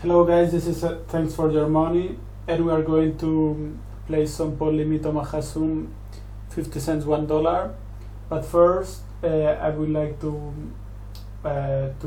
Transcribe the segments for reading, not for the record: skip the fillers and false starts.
Hello guys, this is Thanks for Your Money, and we are going to play some pot limit Omaha Zoom 50 cents $1. But first I would like to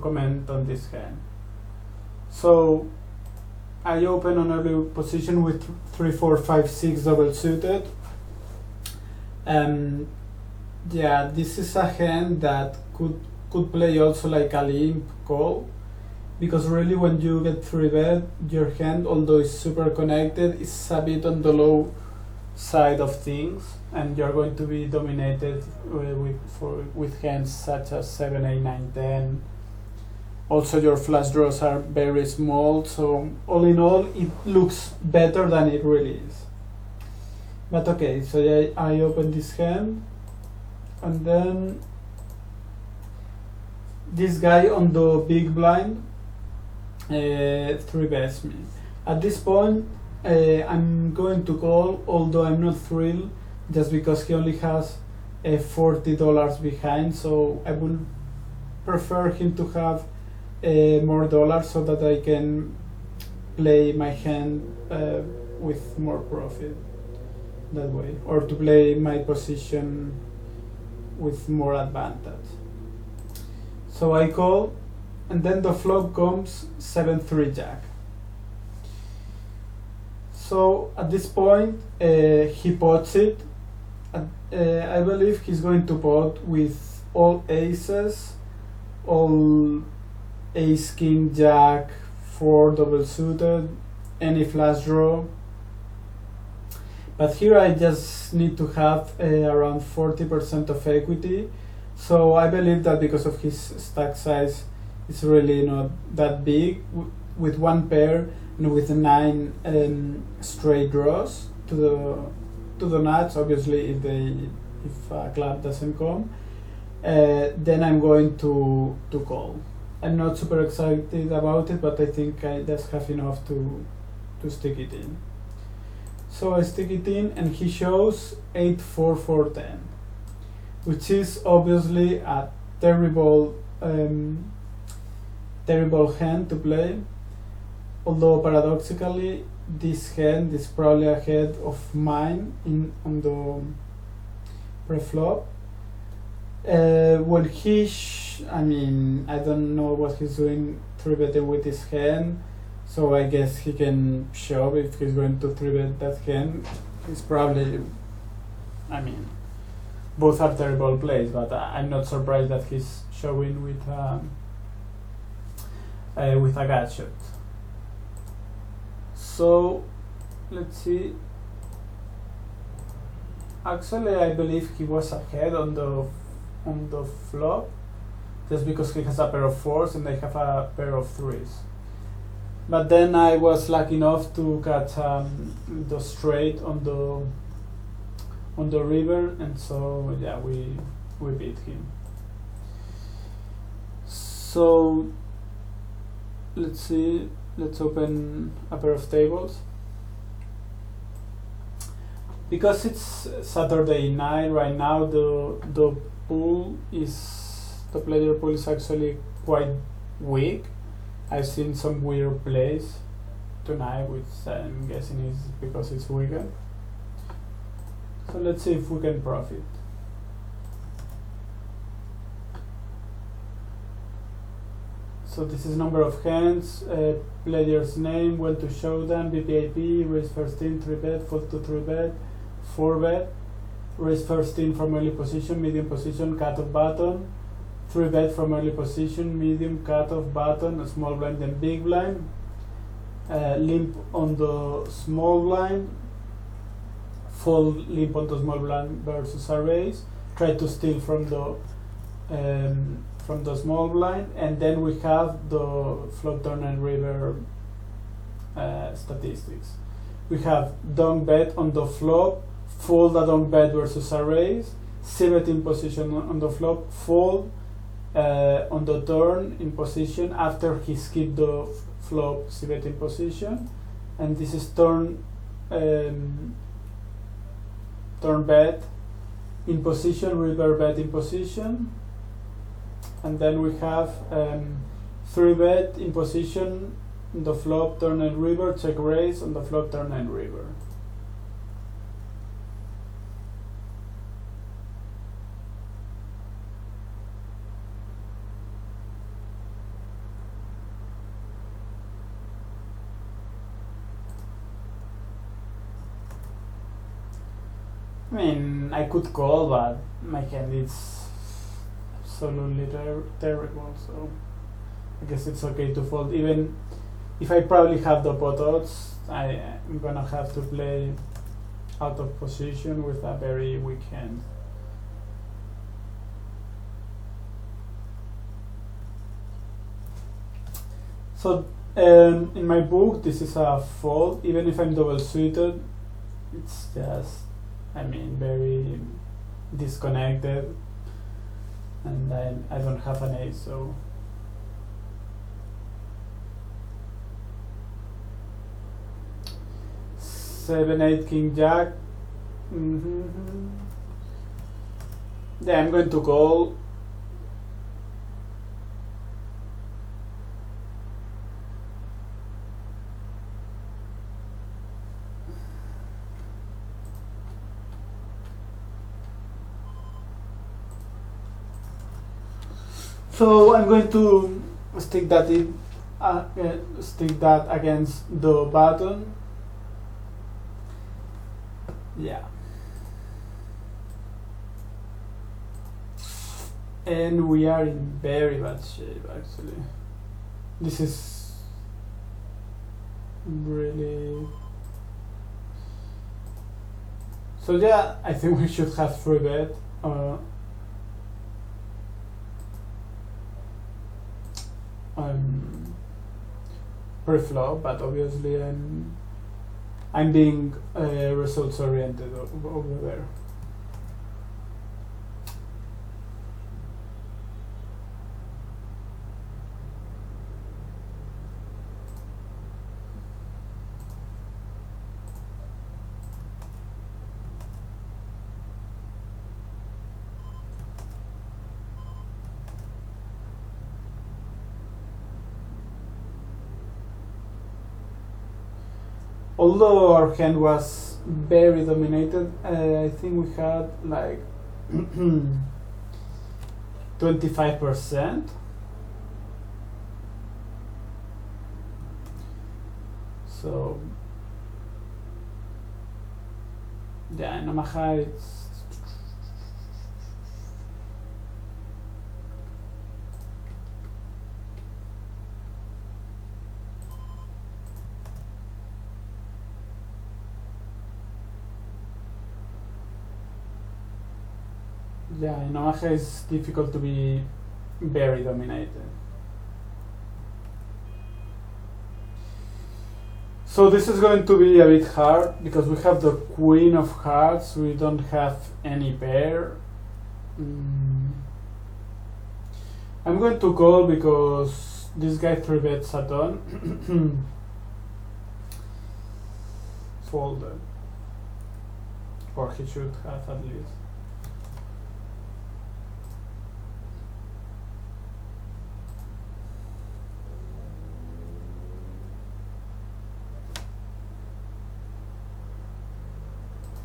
comment on this hand. So I open on early position with 3, 4, 5, 6 double suited. Yeah, this is a hand that could play also like a limp call, because really when you get 3-bet, your hand, although it's super connected, is a bit on the low side of things, and you're going to be dominated with hands such as 7, 8, 9, 10. Also your flush draws are very small, so all in all it looks better than it really is. But okay, so I open this hand, and then this guy on the big blind 3-bets me. At this point I'm going to call, although I'm not thrilled, just because he only has $40 behind, so I would prefer him to have more dollars so that I can play my hand with more profit that way, or to play my position with more advantage. So I call, and then the flop comes 7-3 jack. So at this point he pots it. I believe he's going to pot with all aces, all ace, king, jack, 4 double suited, any flush draw. But here I just need to have around 40% of equity. So I believe that because of his stack size, it's really not that big. With one pair and with 9 straight draws to the nuts, obviously if a club doesn't come, then I'm going to call. I'm not super excited about it, but I think I just have enough to stick it in. So I stick it in, and he shows 8, 4, 4, 10, which is obviously a terrible hand to play. Although paradoxically, this hand is probably ahead of mine on the pre-flop. When he, I don't know what he's doing 3-betting with his hand, so I guess he can shove if he's going to 3-bet that hand. He's probably, both are terrible plays, but I'm not surprised that he's showing with a gut shot. So let's see. Actually, I believe he was ahead on the flop, just because he has a pair of 4s and I have a pair of 3s. But then I was lucky enough to catch the straight on the river, and so yeah, we beat him. So let's see. Let's open a pair of tables. Because it's Saturday night right now, the player pool is actually quite weak. I've seen some weird plays tonight, which I'm guessing is because it's weekend. So let's see if we can profit. So this is number of hands, player's name, when to show them, BPIP, raise first in, 3-bet, fold to 3-bet, 4-bet, raise first in from early position, medium position, cut-off button, 3-bet from early position, medium, cut-off button, a small blind and big blind, limp on the small blind, fold limp on the small blind versus a raise, try to steal from the small blind, and then we have the flop, turn and river statistics. We have donk bet on the flop, fold a donk bet versus a raise, c-bet in position on the flop, fold on the turn in position after he skipped the flop, c-bet in position, and this is turn bet in position, river bet in position. And then we have 3-bet in position On the flop, turn and river, check raise. On the flop, turn and river. I mean, I could call, but my hand is absolutely terrible, so I guess it's okay to fold. Even if I probably have the pot odds, I'm gonna have to play out of position with a very weak hand. So in my book, this is a fold. Even if I'm double suited, it's just, I mean, very disconnected, and I don't have an ace, so seven, eight, king, jack. Yeah, I'm going to call. So I'm going to stick that stick that against the button. Yeah. And we are in very bad shape, actually. This is really... So yeah, I think we should have free bet. Pre-flop, but obviously I'm being results oriented over there. Although our hand was very dominated, I think we had like 25%. So yeah, in Omaha it's in Omaha it's difficult to be very dominated. So this is going to be a bit hard because we have the queen of hearts, we don't have any pair. I'm going to call because this guy 3-bets a ton. Folded. Or he should have at least.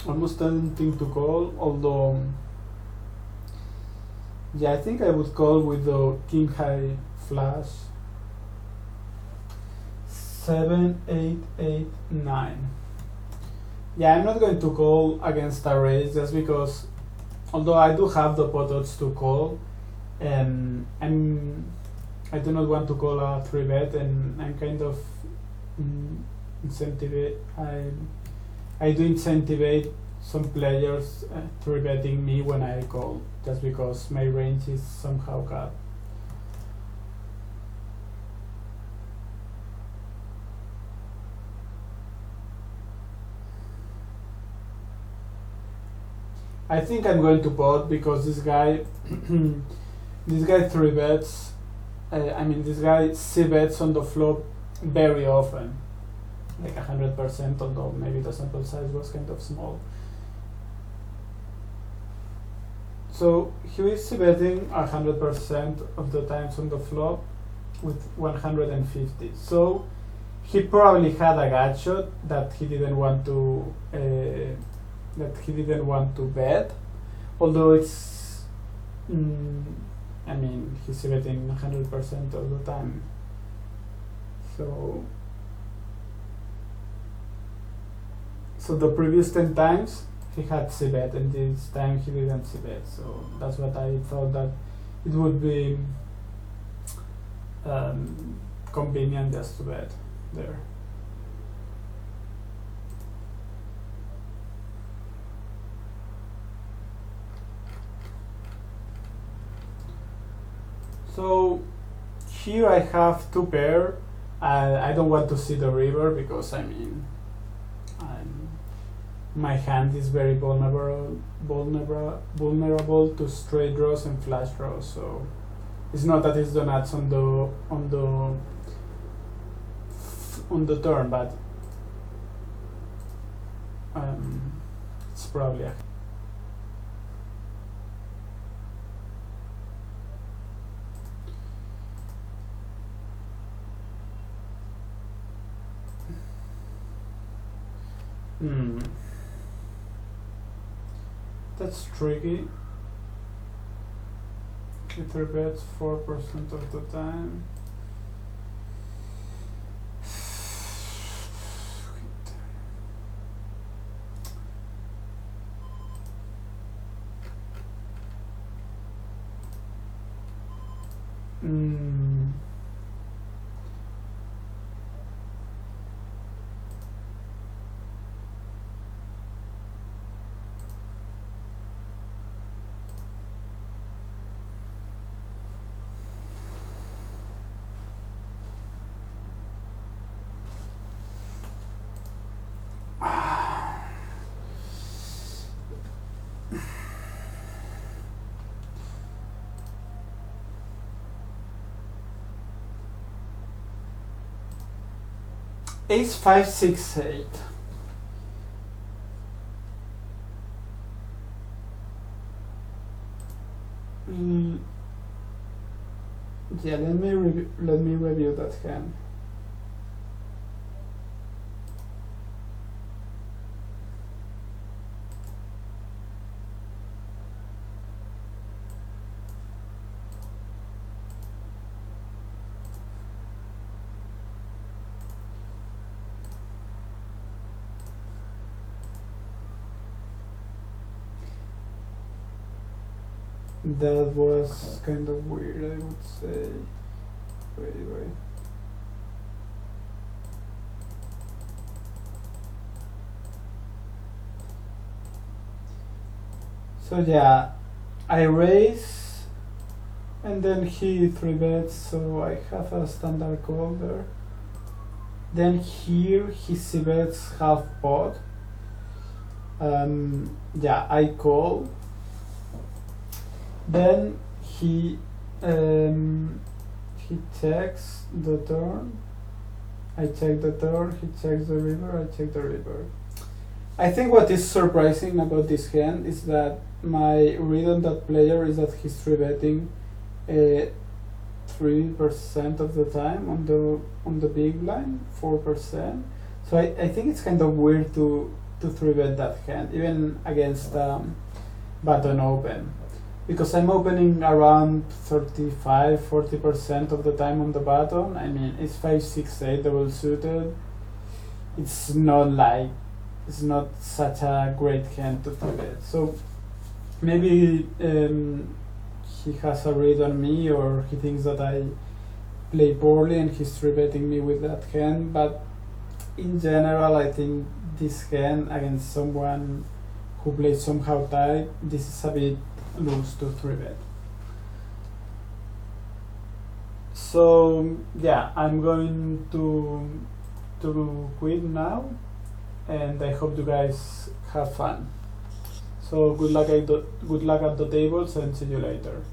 Almost tempting to call, although yeah, I think I would call with the king high flush. 7, 8, 8, 9. Yeah, I'm not going to call against a raise just because, although I do have the pot odds to call, I do not want to call a 3-bet, and I'm kind of I do incentivize some players 3-betting me when I call, just because my range is somehow cut. I think I'm going to pot because this guy, this guy 3-bets. I mean, this guy c-bets on the flop very often. Like 100%, although maybe the sample size was kind of small. So he is betting 100% of the times on the flop with 150. So he probably had a gut shot that he didn't want to bet, although it's I mean, he's betting 100% of the time. So the previous 10 times he had c-bet, and this time he didn't c-bet. So that's what I thought, that it would be convenient just to bet there. So here I have two pair. I don't want to see the river because I mean my hand is very vulnerable to straight draws and flush draws. So it's not that it's the nuts on the turn, but it's probably a that's tricky. He 3-bets 4% of the time. Ace 5 6 8. Yeah, let me review that hand. That was kind of weird, I would say. Wait. So yeah, I raise, and then he 3-bets, so I have a standard call there. Then here he c-bets half pot. Yeah, I call. Then he checks the turn. I check the turn. He checks the river. I check the river. I think what is surprising about this hand is that my read on that player is that he's 3-betting 3% of the time on the big blind, 4%. So I think it's kind of weird to 3-bet that hand, even against button open. Because I'm opening around 35-40% of the time on the button. I mean, it's 5-6-8 double suited. It's not such a great hand to 3-bet. So maybe he has a read on me, or he thinks that I play poorly and he's 3-betting me with that hand. But in general, I think this hand against someone who plays somehow tight, this is a bit loose to 3-bet. So yeah, I'm going to quit now, and I hope you guys have fun. So good luck at the tables, and see you later.